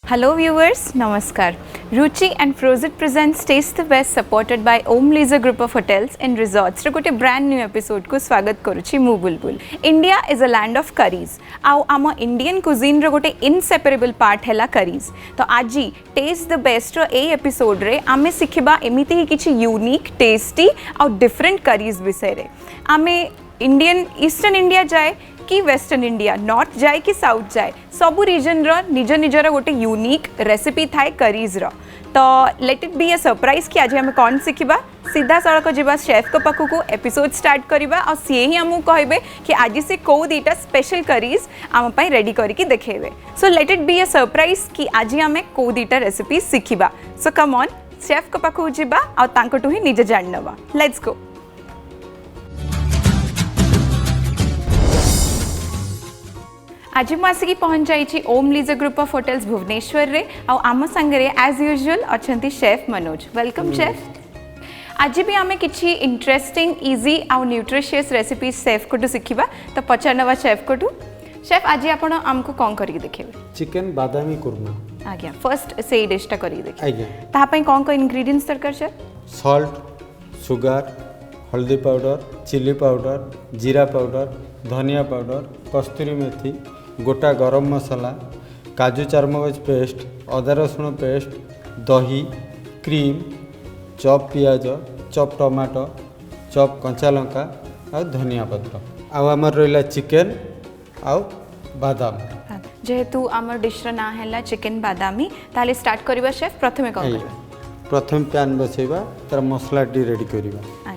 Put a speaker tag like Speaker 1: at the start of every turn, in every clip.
Speaker 1: Hello viewers, Namaskar. Ruchi and Frozit presents Taste the Best supported by Om Leisure Group of Hotels and Resorts. गोटे brand new episode को स्वागत करुछि मु बुलबुल. India is a land of curries. आउ आम Indian cuisine रो गोटे inseparable part हैला curries. तो आजी Taste the Best row A episode रे आमे सिखिबा एमिति ही किछि unique, tasty आउ different curries विषय रे. आमे Indian Eastern India जाए कि वेस्टर्न इंडिया नॉर्थ जाए कि साउथ जाए सबु रीजन रो निज निजर गोटे यूनिक रेसिपी थाए करीज रो तो late it be a surprise कि आज हम कौन सिखिबा सीधा सड़क जीवा शेफ को पाखु को एपिसोड स्टार्ट करिबा और सी ही हमू कहबे कि आज से को दीटा स्पेशल करीज आम पई रेडी करके देखेबे so let it be a surprise कि आज हम को दीटा रेसिपी सिखिबा सो कम ऑन शेफ को पाखु जीवा और तांकोटु ही निज जान नबा लेट्स गो आज मु आसिकी पहुँच जाइए Om Leisure group of hotels Bhubaneswar रे आउ आम संगे एज यूजुअल अच्छा शेफ मनोज वेलकम शेफ आज भी आम कि इंटरेस्टिंग इजी आउ न्यूट्रिशियस रेसिपी शेफ को शिखा तो पचार नवा शेफ को शेफ आज आप आमको कौन करके देखेबे
Speaker 2: चिकन बादामी कुरमा
Speaker 1: आज्ञा फर्स्ट से डिशटा करके देखिए
Speaker 2: आज्ञा
Speaker 1: ताहा कौन कौन इंग्रेडिएंट्स दरकार शेफ
Speaker 2: सॉल्ट सुगार हल्दी पाउडर चिली पाउडर जीरा पाउडर धनिया पाउडर कस्तूरी मेथी गोटा गरम मसाला काजू चारमगज पेस्ट अदा रसुण पेस्ट दही क्रीम चॉप पियाज चॉप टमाटो चॉप कंचा लंका और धनिया पत्र आउ आमर रहिला चिकन आउ बादाम
Speaker 1: जेहेतु आमर डिश ना है चिकन बादामी ताले स्टार्ट करबा शेफ प्रथमे कौन करबा
Speaker 2: प्रथम पैन बसैबा तार मसला डी रेडी करबा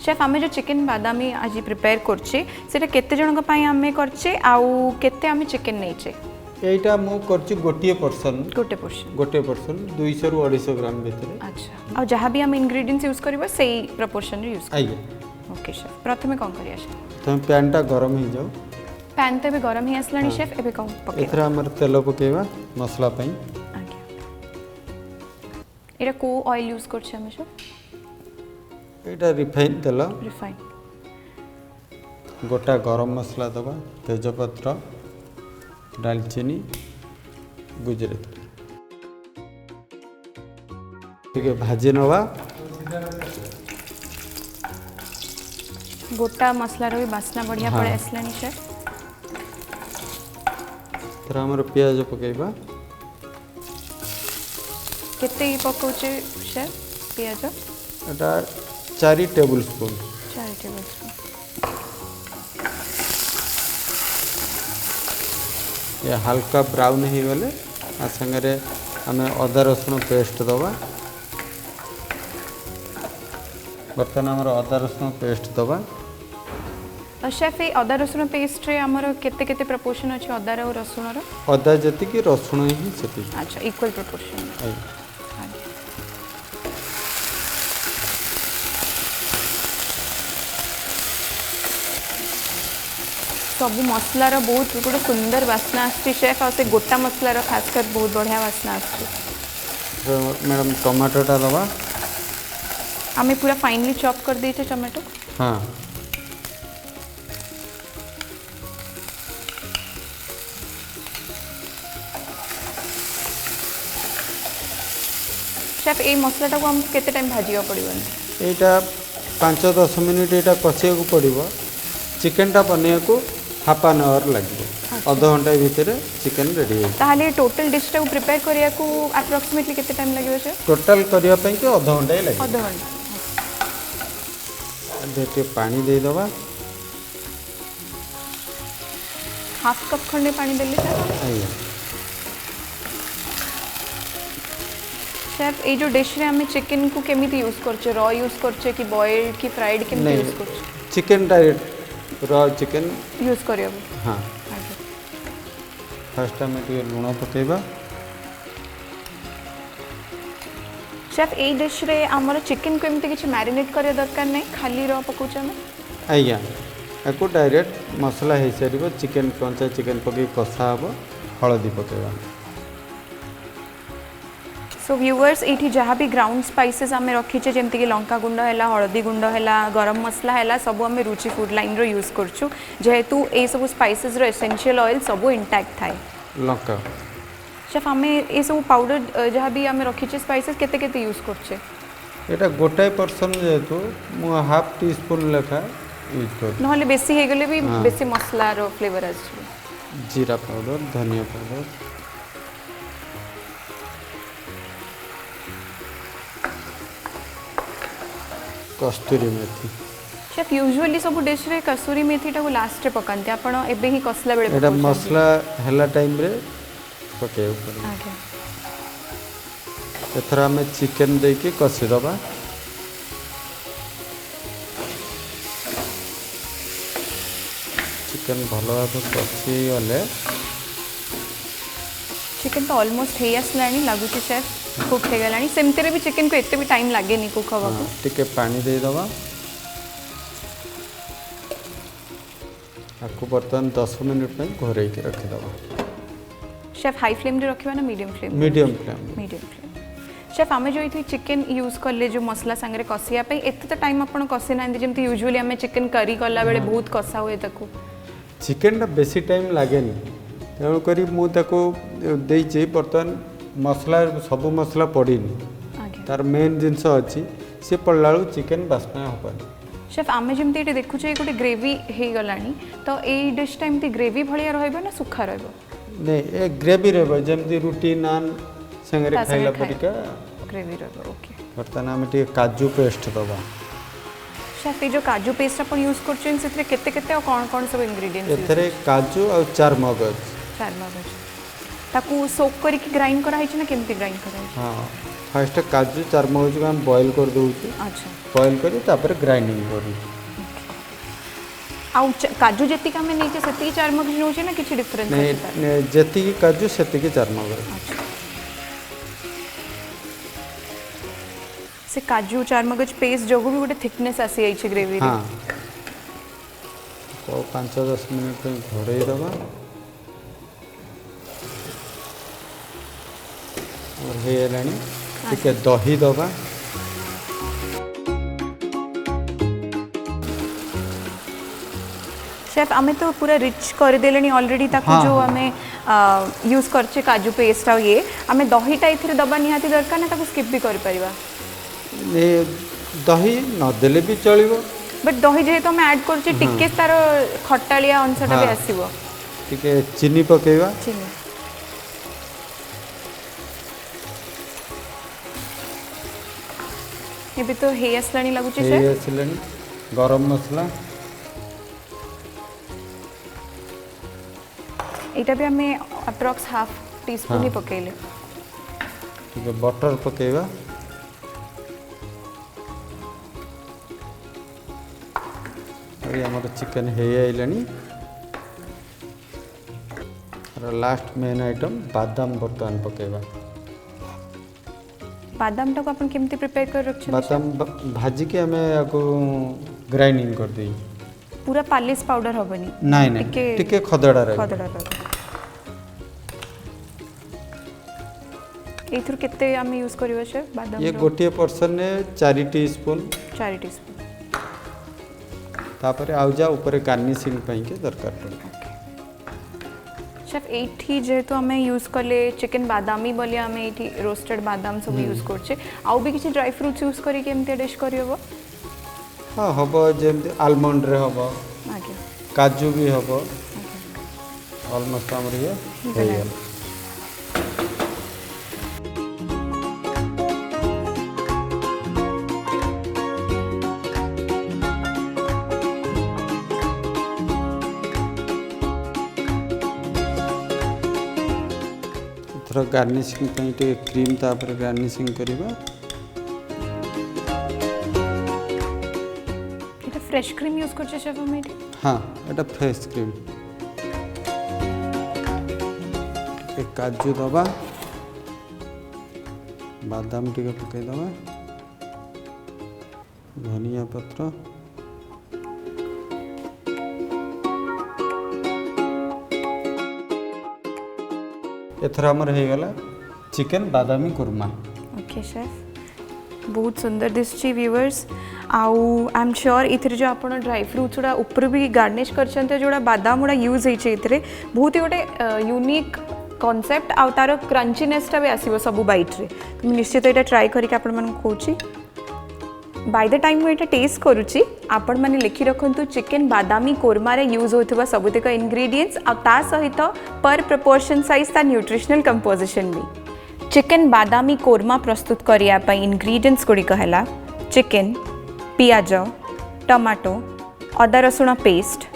Speaker 1: शेफ आमे जो चिकन बादामी आज प्रिपेयर करछे सेटा केते जणक पई आमे करछे आउ केते आमे चिकन नैछे
Speaker 2: एटा मो करछि गोटे पर्सन 200 रु 250 ग्राम भीतर
Speaker 1: अच्छा आ जहां भी हम इंग्रेडिएंट्स यूज करबा सेही प्रोपोर्शन रे यूज
Speaker 2: आइए
Speaker 1: ओके शेफ प्रथमे कोन करिया शेफ
Speaker 2: तो पैन टा गरम ही जाऊ
Speaker 1: पैन तो भी गरम ही असलानी शेफ एबे कोन पके
Speaker 2: एथरा हमर तेल पकेबा मसला पई
Speaker 1: आज्ञा एटा को ऑयल यूज करछे हम शेफ
Speaker 2: एटा रिफाइन तेल
Speaker 1: रिफाइन
Speaker 2: गोटा गरम मसला दबा तेजपत्र दालचीनी गुजराती ठीक है भाजी नवा
Speaker 1: गोटा मसला रो बासना बढ़िया पड़े असलानी शेफ
Speaker 2: तरा हमर प्याज पकेबा
Speaker 1: केते पकोचे शेफ प्याज
Speaker 2: एटा 4 टेबल स्पून ये हल्का ब्राउन हो गले आ संगे आम अदा रसुण पेस्ट दबा बर्तमान आम अदा रसुण पेस्ट दबा
Speaker 1: शेफ ये अदा रसुण पेस्ट रे हमर केते केते प्रोपोर्शन अछि अदा रो रसुण रो
Speaker 2: अदा जति कि रसुण ही सेति
Speaker 1: अच्छा इक्वल प्रोपोर्शन सब मसलार बहुत गोटे सुंदर बास्ना आसती शेफ और से गोटा मसलार खासकर बहुत बढ़िया बास्ना आसती
Speaker 2: मैडम टमाटोटा दबा
Speaker 1: आमे पूरा फाइनली चॉप कर देते टमाटो
Speaker 2: हाँ
Speaker 1: शेफ ए मसलाटा को हम केते टाइम भाजिया पड़िबन
Speaker 2: एटा 5-10 मिनिट एटा कसिया को पड़िबो चिकन टा बने को हाफ एन आवर लगे आधा घंटा भीतर चिकन रेडी है
Speaker 1: ताहले टोटल डिश टा प्रिपेयर करिया को अप्रोक्सीमेटली केते टाइम लागबो से
Speaker 2: टोटल करिया पई के आधा घंटा ही लगे
Speaker 1: आधा घंटा
Speaker 2: देते पानी दे दबा
Speaker 1: हाफ कप खंडे पानी देले सर
Speaker 2: आइए
Speaker 1: शेफ ए जो डिश रे हमें चिकन को केमिति यूज करछे रॉ यूज करछे कि बॉइल्ड कि फ्राइड केमिति यूज करछे
Speaker 2: chicken direct raw chicken
Speaker 1: use करियो
Speaker 2: हाँ फर्स्ट में टे लुण पकेबा
Speaker 1: शेफ ए डिश रे हमर चिकन को एमती किछ मैरिनेट करिया दरकार नै खाली रॉ पकोछ हम
Speaker 2: आइया एको डायरेक्ट मसला हे सरीबो चिकन कंचा चिकन पके कसा हबो हळदी पकेबा
Speaker 1: सो व्यूअर्स ये जहाँ भी ग्राउंड स्पाइसेस आम रखीचे जमती कि लंका गुंड है हलदी गुंड है गरम मसला है सब आम रुचि फूड लाइन रो यूज करछु जेहेतु ए सब स्पाइसेस रो एसेंशियल ऑयल सब इंटैक्ट थाए
Speaker 2: लंका
Speaker 1: शेफ आम ये सब पाउडर जहाँ भी आम रखीचे स्पाइसेस केते केते यूज करछे
Speaker 2: एटा गोटाए पर्सन जेहेतु मु हाफ टी स्पून लेखा यूज कर
Speaker 1: नहले बेसी हे गले भी
Speaker 2: हाँ।
Speaker 1: बेसी मसला रो फ्लेवर आछे
Speaker 2: जीरा पाउडर धनिया पाउडर कस्तूरी मेथी
Speaker 1: शेफ यूजुअली सब डिश रे कसूरी मेथी टा को लास्ट रे पकांते आपण एबे ही कसला बेले
Speaker 2: एटा मसला हला टाइम रे पके ऊपर
Speaker 1: आगे
Speaker 2: एथर हमें चिकन दे के कसी दबा चिकन भलो भाव कसी गले
Speaker 1: चिकन तो ऑलमोस्ट हे आसलानी लागुची शेफ कुक हे गलानी सेमते रे भी चिकन को एते भी टाइम लागे नी कुक हवा को
Speaker 2: टिके पानी दे दबा आपको बर्तमान 10 मिनट में घोरे के रख दबा
Speaker 1: शेफ हाई फ्लेम रे रखिबा ना medium flame
Speaker 2: medium flame
Speaker 1: medium flame chef आमे जो इथि चिकन यूज करले जो मसला संगे कसिया पे एते तो टाइम आपण कसी ना जेमती यूजुअली हमें चिकन करी करला बेले बहुत कसा हुए ताको
Speaker 2: चिकन टा बेसी टाइम लागेनी तेणु करी मु ताको देइचे बर्तमान मसला सब मसला पड़ीनी
Speaker 1: आगे
Speaker 2: तार मेन जिनस अच्छी सी पड़ला चिकन बास्ना हबनी
Speaker 1: शेफ आमे जेमती एटे देखुचे गोटे ग्रेवी हे गलानी तो ए डिश टाइम ती ग्रेवी भलिया रहइबो ना सुखा रहइबो
Speaker 2: नहीं ए ग्रेवी रहबो जेमती रोटी नान संगे
Speaker 1: ता संगे
Speaker 2: खाइला
Speaker 1: खाए।
Speaker 2: परिका
Speaker 1: ग्रेवी रहइबो ओके
Speaker 2: बर्तमान आम टे काजू पेस्ट दबा
Speaker 1: शेफ ये जो काजू पेस्ट अपन यूज करछन सेतरे केते केते और कोन सब इंग्रेडिएंट्स
Speaker 2: एथरे काजू और चार मगज
Speaker 1: चार मगज ताकू सोक करी की ग्राइंड करा हिच ना केमती ग्राइंड करा हिच
Speaker 2: हाँ फास्ट काजू चार मगज को हम बॉईल कर दूचे
Speaker 1: अच्छा
Speaker 2: बॉईल करी तापर ग्राइंडिंग करी
Speaker 1: आउ काजू जेतिक हमें नीचे सेति चार मगज नोचे ना किछि डिफरेंस
Speaker 2: नहीं
Speaker 1: अछि तार?
Speaker 2: नहीं, जेतिकी काजू सेतिकी चार मगज
Speaker 1: अच्छा से काजू चार मगज पेस्ट जोगु भी गोटे थिकनेस आसी आइछि ग्रेवी रे
Speaker 2: हाँ को 5-10 मिनट में घोड़े दबा और हे लानी टिके दही दबा
Speaker 1: शेफ आमे तो पूरा रिच कर देलेनी ऑलरेडी ताकू
Speaker 2: हाँ,
Speaker 1: जो
Speaker 2: हाँ।
Speaker 1: हमें यूज करछे काजू पेस्ट आ ये हमें दहीटा इथिरे दबा निहाती दरकार ना ताकू स्किप भी कर परिबा
Speaker 2: ये दही न देले भी चलिबो
Speaker 1: बट दही जेहेतु हमें ऐड करछे टिके तार खट्टालिया अंशटा भी
Speaker 2: हाँ।
Speaker 1: आसीबो
Speaker 2: टिके चीनी पकेवा
Speaker 1: चिनी एबे तो हे असलानी लागुचे
Speaker 2: हे
Speaker 1: शेफ
Speaker 2: आसिलानी गरम मसला
Speaker 1: एटा भी हमें अप्रॉक्स हाफ टी स्पून
Speaker 2: हाँ।
Speaker 1: ही पकेले
Speaker 2: टिके बटर पकेवा और हमारा चिकन हे आइलानी और लास्ट मेन आइटम बादाम बर्तमान पकेवा
Speaker 1: बादाम टाको अपन केमती प्रिपेयर कर रखछन
Speaker 2: बादाम भाजी के हमें आपको ग्राइंडिंग कर दी
Speaker 1: पूरा पालिश पाउडर हबनी
Speaker 2: नहीं नहीं टिके खदड़ा रहे
Speaker 1: खदड़ा रह एथुर केते हम यूज करियो शेफ बादाम
Speaker 2: ये गोटे पर्सन ने 4 टीस्पून
Speaker 1: 4 टीस्पून
Speaker 2: तापर आउ जा ऊपर गार्निशिंग पई के दरकार पड़े
Speaker 1: शेफ एठी जेहेतु हमें यूज करले चिकन बादामी बोली हमें एठी रोस्टेड बादाम सब यूज करछे आउ भी किछि ड्राई फ्रूट्स यूज करी केमते डिश करियो
Speaker 2: हाँ हम जमी आलमंड रे हम
Speaker 1: आगे
Speaker 2: काजू भी हम
Speaker 1: आगे
Speaker 2: ऑलमोस्ट आमर ये हो
Speaker 1: गला।
Speaker 2: गला थोड़ा गार्निशिंग पई टे क्रीम तापर गार्निशिंग करिबा
Speaker 1: एटा फ्रेश क्रीम यूज करछे शेफ हम एठी
Speaker 2: हाँ एटा फ्रेश क्रीम एक काजू दबा बादाम टिके पकई दबा धनिया पत्र एथर हमर हो गला चिकन बादामी कुरमा
Speaker 1: ओके शेफ बहुत सुंदर दिसची व्यूअर्स आउ आई एम श्योर इथरे जो आपण ड्राई फ्रूट्स गुड़ा ऊपर भी गार्निश करछन्ते जोड़ा बादाम गुड़ा यूज होइछे इथरे बहुत ही गोटे यूनिक कॉन्सेप्ट आउ तार क्रंचीनेसटा भी आसीबो सब बाइट रे तो मैं निश्चित एटा ट्राई करके आपण मन कहूची बाय द टाइम मुझे टेस्ट करुच्ची आपण मैंने लिखि रखु चिकेन बादामी कोरमा रे यूज होता सबुतिक इंग्रेडिएंट्स आ ता सहित पर प्रपोर्शन साइज ता न्यूट्रिशनल कंपोजिशन भी चिकेन बादामी कोरमा प्रस्तुत करने इंग्रेडिएंट्स गुड़िक है चिकेन पियाज टमाटो अदा रसुण पेस्ट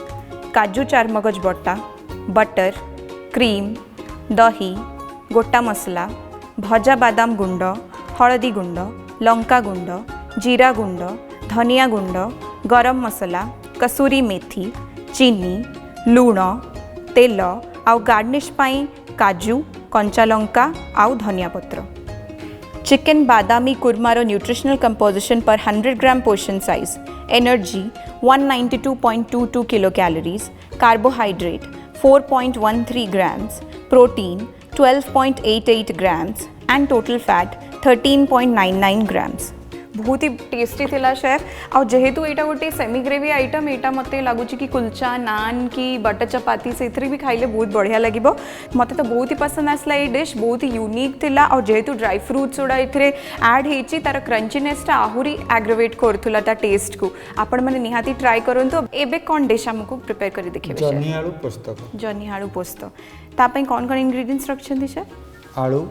Speaker 1: काजू चारमगज बटा बटर क्रीम दही गोटा मसला भजा बादाम गुंड हलदी गुंड लंका गुंड जीरा गुंड धनिया गुंड गरम मसला कसूरी मेथी चीनी लूण तेल आउ गार्निश पाई काजू कंचा लंका आउ धनिया पत्र चिकेन बादामी कुर्मार nutritional composition per 100 gram portion size energy 192.22 kilo calories carbohydrate 4.13 grams protein 12.88 grams and total fat 13.99 grams बहुत ही टेस्टी थिला शेफ आ जेहेतु एटा गोटे सेमी ग्रेवी आइटम एटा मते लागुची कि कुलचा नान की बटर चपाती से भी खाइले बहुत बढ़िया लगे मते तो बहुत ही पसंद आसला ये डिश बहुत ही यूनिक थिला और जेहेतु ड्राई फ्रूट्स गुड़ा एथिरे ऐड हेची तार क्रंचीनेसटा आहुरी एग्रेवेट करथुला ता टेस्ट को आपण माने निहाती ट्राई करंतु एबे कोन डिश हमको प्रिपेयर करी देखिबे
Speaker 2: जन्ही आलू पोस्त
Speaker 1: जन्ही आलू पोस्त ता पई कोन कोन इंग्रेडिएंट्स रखछन दी शेफ
Speaker 2: आलू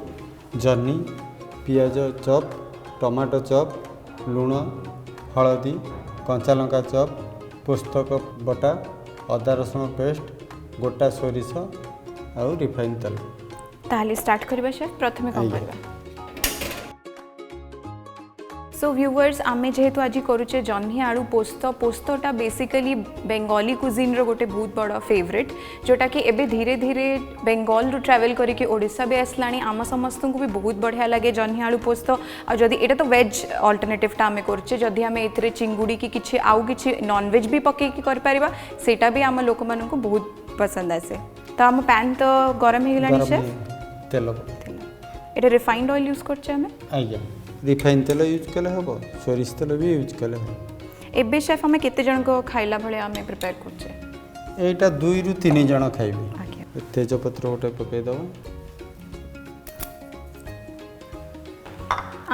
Speaker 2: जन्ही पियाज चॉप टमाटो चॉप लूण हलदी कंचा लंका चॉप पुस्तक बटा अदा रसुण पेस्ट गोटा सोरिष आउ रिफाइन तेल
Speaker 1: ताली स्टार्ट करबा शेफ प्रथमे कोन करबा सो व्यूवर्स आमे जेहेतु आज करुचे जन्ही आलू पोस्त पोस्तटा बेसिकली बेंगली कुजिन रो गोटे बहुत बड़ा फेवरेट जोटा कि एबे धीरे धीरे बेंगल रु ट्रैवल करके ओडिशा भी आसलानी आम समस्त को भी बहुत बढ़िया लगे जन्ही आलू पोस्त आ जदि एटा तो वेज अल्टरनेटिवटा आमे करुचे जदि आमे एथिरे चिंगुड़ी की किछि आउ किछि नॉन वेज भी पके की कर परिबा सेटा भी आम लोक मानन को बहुत पसंद आसे तो आम पैन तो गरम हे गेलानी शेफ
Speaker 2: तेल
Speaker 1: एटा रिफाइंड ऑयल यूज करछे हमें
Speaker 2: आज्ञा रिफाइन तेल यूज कले हम सोरिष तेल भी यूज कले हम
Speaker 1: एबे शेफ हमें केते जन को खाइला भले हमें प्रिपेयर करछे
Speaker 2: एटा 2 रु 3 जन खाइबे
Speaker 1: आज्ञा
Speaker 2: तेजपत्र गोटे पकई दबो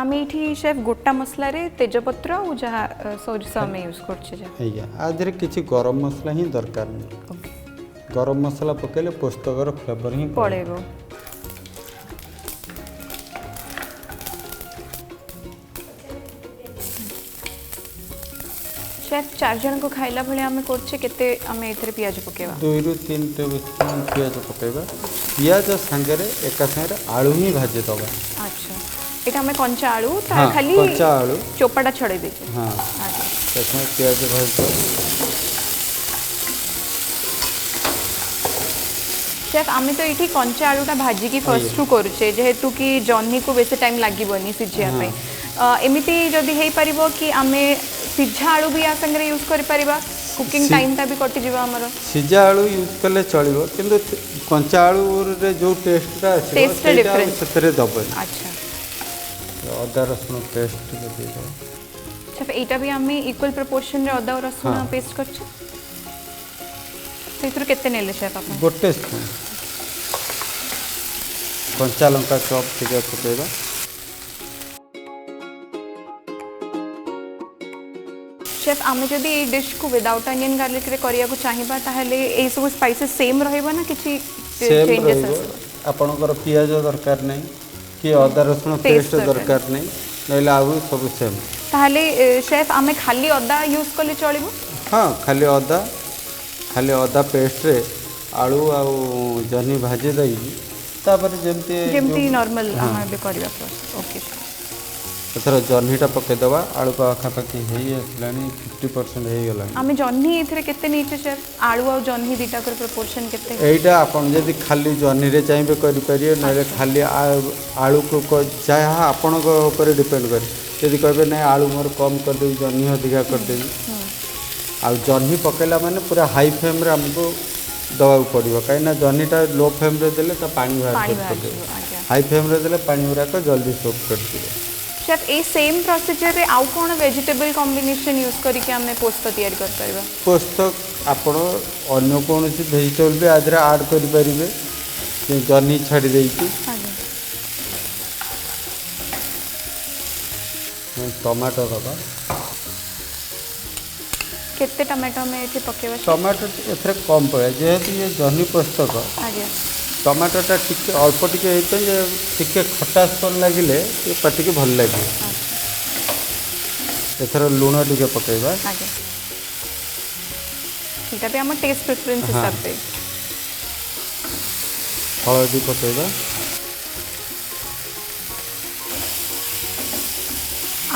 Speaker 1: आम ये शेफ गोटा मसला रे तेजपत्र और जहाँ सोरिष हमें यूज करछे
Speaker 2: आज्ञा आधे किसी गरम मसला ही दरकार नहीं
Speaker 1: ओके
Speaker 2: गरम मसला पकेले पोस्तकर फ्लेवर ही
Speaker 1: पड़ेगो शेफ 4 जन को खाइला भले आमे करछे केते आमे एथरे पियाज पकेबा
Speaker 2: 2 रु 3 टेबलस्पून पियाज पकेबा पियाज संगरे एका संगरे आलू ही भाजे दबा
Speaker 1: अच्छा एटा हमें कंचा आलू ता
Speaker 2: हाँ,
Speaker 1: खाली
Speaker 2: कंचा आलू
Speaker 1: चोपाटा छड़े देके
Speaker 2: हां
Speaker 1: अच्छा
Speaker 2: तसमें पियाज भाज
Speaker 1: शेफ आमे तो ये कंचा आलूटा भाजी की फर्स्ट रु करुचे जेहेतु कि जन्ही को बेसी टाइम लागबनी सिझिया पे एमिति जदि हेई परिबो कि आमे सिझा आलू भी या संगे यूज कर परिबा कुकिंग टाइम ता भी कटि जीवा हमर
Speaker 2: सिझा आलू यूज कले चलिबो किंतु कंचा आलू रे जो टेस्टटा आछो
Speaker 1: टेस्ट डिफरेंस
Speaker 2: सेतरे दबो
Speaker 1: अच्छा
Speaker 2: अदा रसुण पेस्ट दे दो
Speaker 1: शेफ एटा भी आमे इक्वल प्रोपोर्शन रे अदा और रसुण
Speaker 2: हाँ।
Speaker 1: पेस्ट करछ सेथुर केते नेले शेफ आपन
Speaker 2: गोटे स्पून कंचा लंका चॉप टिके पकेबा
Speaker 1: शेफ आमे जदि ए डिश को विदाउट अनियन गार्लिक रे करिया को चाहिबा ताहले ए सब स्पाइसेस सेम रहइबा ना किछि चेंजेस आस
Speaker 2: आपनकर पियाज दरकार नहीं कि अदा रसुण पेस्ट दरकार नहीं नैले आउ सब सेम
Speaker 1: ताहले शेफ आमे खाली अदा यूज करले चलिबो
Speaker 2: हाँ खाली अदा पेस्ट रे आलू आउ जन्ही भाजी दई तापर
Speaker 1: जेमती नॉर्मल आमे बे करिया ओके
Speaker 2: एथर जन्हीटा पकईदबा आलू पाखापाखि हो आसलानी 50% हो गला
Speaker 1: आमे जन्ही एथरे केते नीचे शेफ आलू और जन्ही दीटा कर प्रोपोर्शन केते
Speaker 2: एटा आपन जदी खाली जन्ही रे चाहिबे करि परियो नले खाली आलू को जहाँ आपन ऊपर डिपेंड करे यदि कहबे नहीं आलू मोर कम कर दे जन्ही अधिका कर दे आ जन्ही पकेला माने पूरा हाई फ्लेम रे हमको दवा पड़ो कहीं जन्हीटा लो फ्लेम रे देले ता पानी बाहर कर हाई फ्लेम रे देले पानी गुराक जल्दी सोक कर दिए
Speaker 1: शेफ ए सेम प्रोसीजर रे आउ कोन वेजिटेबल कॉम्बिनेशन यूज करके हमें पोस्त तैयार कर परबा
Speaker 2: पोस्त आपण अन्य कौन वेजिटेबल भी आदरे ऐड कर पारिबे जनी छाड़ी देकी
Speaker 1: आगे
Speaker 2: टमाटो दबा
Speaker 1: केते टमाटो में ये पकेबा
Speaker 2: टमाटो एथरे कम पड़े जेहेतु ये जनी पुस्तक
Speaker 1: आगे
Speaker 2: टमाटोटा टिके अल्प टिके होते जे टिके खटास्पन लगिले ये पाटी के भल लगे एथर लूण टिके पकेबा
Speaker 1: आगे एटा भी हम टेस्ट प्रेफरेंस हिसाब से
Speaker 2: हलदी पकेबा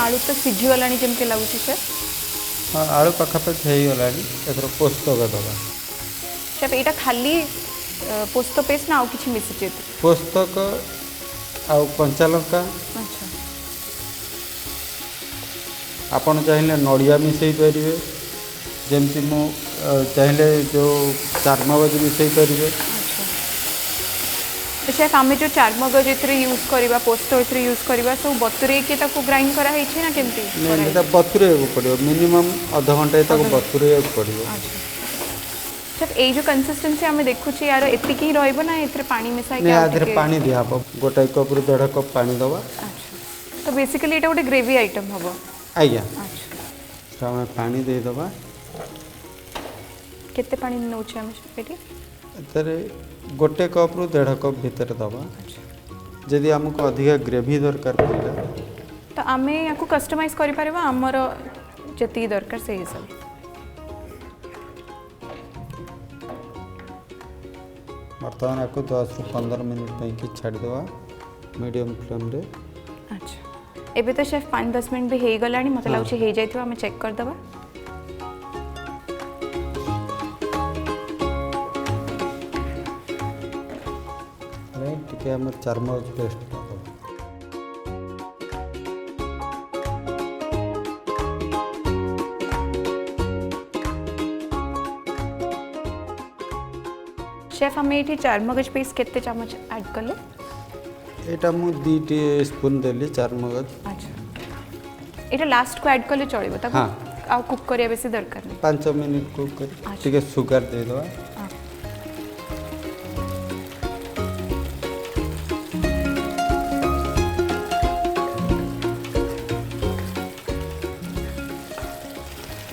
Speaker 1: आलू तो सिझी गलानी जेमते लागुची से
Speaker 2: हाँ आलू पाखापाखि हो गलानी एथर पोस्तक दबा
Speaker 1: शेफ एटा खाली पोस्तो पेस्ट ना आउ किछि मिसिचे
Speaker 2: पोस्तक आउ कंचा लंका
Speaker 1: अच्छा
Speaker 2: आपण चाहिए नड़िया मिसई पारे जमती मु चाहिए जो चारमगज मिसई पारे
Speaker 1: अच्छा तो शेफ आमे जो चारमगज एथरे यूज करबा पोस्तो एथरे यूज करबा सब बतुरे के ताको ग्राइंड करा है ना केमती
Speaker 2: नहीं बतुरे पड़ो मिनिमम आधा घंटा तक बतुरे पड़ो
Speaker 1: अच्छा शेफ ए जो कंसिस्टेंसी आमे देखुची यार एतिक ही रहइबो ना एथरे पानी मिसाई
Speaker 2: नहीं आधे पानी दिया हबो गोटाई कप रु 1.5 कप पानी दबा
Speaker 1: अच्छा तो बेसिकली एटा गोटे ग्रेवी आइटम हबो
Speaker 2: आज्ञा
Speaker 1: अच्छा
Speaker 2: तो आम पानी दे दबा
Speaker 1: केते पानी नउचे हम पेटी
Speaker 2: एतरे गोटे कप रु 1.5 कप भीतर दबा
Speaker 1: अच्छा
Speaker 2: जदि हमको अधिक ग्रेवी दरकार पड़ला
Speaker 1: तो आमे याको कस्टमाइज करि परबा हमर जति दरकार से हिसाब
Speaker 2: बर्तमान आपको 10 रु 15 मिनट पे छाड़ी दवा मीडियम फ्लेम रे
Speaker 1: अच्छा एबे तो शेफ 5-10 मिनट भी हे गलानी मते लागुची हे जाइथिबा हमें चेक कर दबा
Speaker 2: टिके हमर चारमगज पेस्ट दबा
Speaker 1: शेफ हमें ये चारमगज पेस्ट केते चम्मच ऐड करले
Speaker 2: एटा मु 2 टीस्पून देली चारमगज
Speaker 1: अच्छा एटा लास्ट को ऐड करले चलिबो ता
Speaker 2: हाँ
Speaker 1: आ कुक करिया बेसी दरकार नहीं
Speaker 2: 5 मिनट कुक कर टिके सुगर दे दवा
Speaker 1: हाँ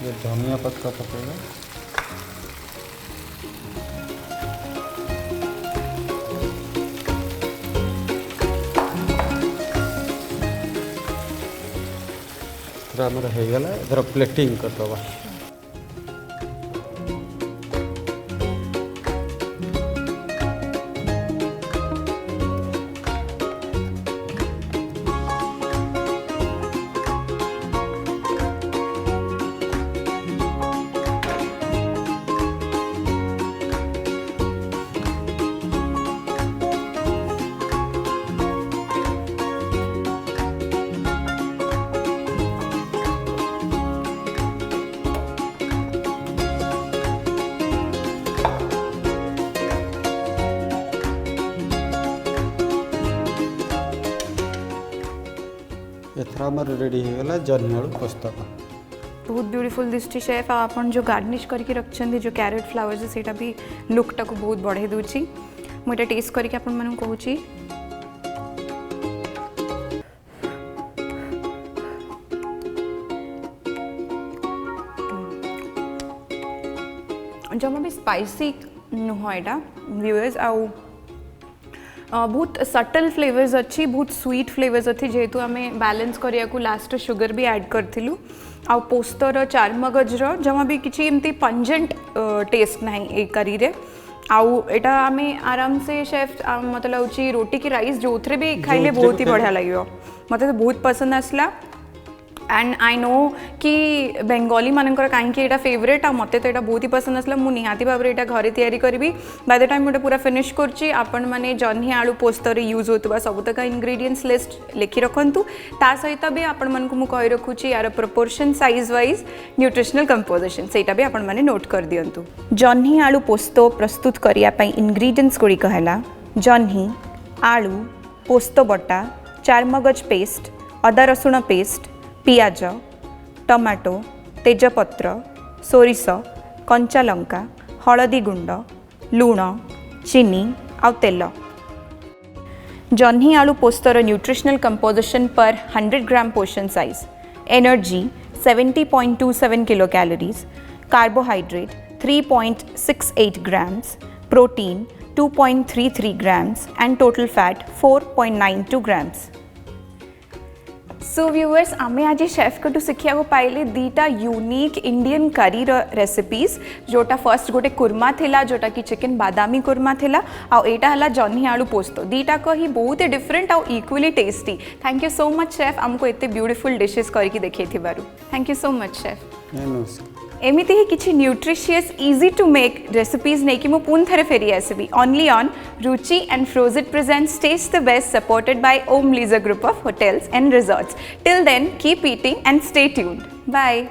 Speaker 2: ये धनिया पत्ता पकेगा हमर हो गला इधर प्लेटिंग कर दबा एथरा हमर रेडी हो गला जन्ही आलू पोस्तक
Speaker 1: बहुत ब्यूटीफुल दिसची शेफ आपन जो गार्निश करके रखछन जो कैरेट फ्लावर्स सेटा भी लुक टाको बहुत बढ़े दूची मोटा टेस्ट करके आपन मन कहूची जमा भी स्पाइसी नुह एटा व्यूअर्स आउ बहुत सटल फ्लेवर्स अच्छी बहुत स्वीट फ्लेवर्स अच्छी जेहेतु आम बैलेंस करिया को लास्ट शुगर भी ऐड करथिलु आ पोस्तर चारमगजर जमा भी किसी एमती पंजेंट टेस्ट ना ए करी रे आउ एटा आम आराम से शेफ मत लगुच रोटी की राइस जो थे भी खाइले बहुत ही बढ़िया लगे मत तो बहुत पसंद आसला एंड आई नो कि बेंगली मानकर कहीं फेवरेट आ मत तो यहाँ बहुत ही पसंद आसला मु निहाती भाव में घरे तैयारी करी बाय द टाइम गोटे पूरा फिनिश करछि आपण माने जन्ही आलू पोस्तर यूज होता सबुतक इंग्रेडिएंट्स लिस्ट लिखि रखंतु ता सहित भी आपण मन को मु कहि रखुछि यार proportion size wise nutritional composition सेटा भी आपण माने नोट कर दियंतु जन्ही आलू पोस्तो प्रस्तुत करिया पई इंग्रेडिएंट्स गुडी कहला जन्ही आलू पोस्तो बटा चारमगज पेस्ट अदा रसुण पेस्ट पियाज टमाटो तेजपत्र सोरिष कंचा लंका हलदी गुंड लूण चीनी आउ तेल ଜହ୍ନି ଆଳୁ ପୋସ୍ତର ନ୍ୟୁଟ୍ରିଶନାଲ composition per 100 gram portion size, energy 70.27 kilo calories, carbohydrate 3.68 grams, protein 2.33 grams and total fat 4.92 grams. So viewers आमे आज शेफ कटू शिखिया को पाइले दीटा यूनिक इंडियन करी रेसिपीज जोटा फर्स्ट गोटे कुर्मा थिला जोटा कि चिकन बादामी कुर्मा थिला आउ एटा हला जह्नी आलू पोस्तो दीटा को ही बहुत डिफरेंट आउ equally tasty. Thank you so much chef आमको एते ब्यूटीफुल डिशेस करके देखैथिबारु. Thank you so much chef. एमिति ही किछि nutritious easy to make recipes नहीं कि मु पुन थरे फेरी आसबी only on Ruchi and Frozit presents taste the best supported by Om Leisure group of hotels and resorts. Till then keep eating and stay tuned. Bye.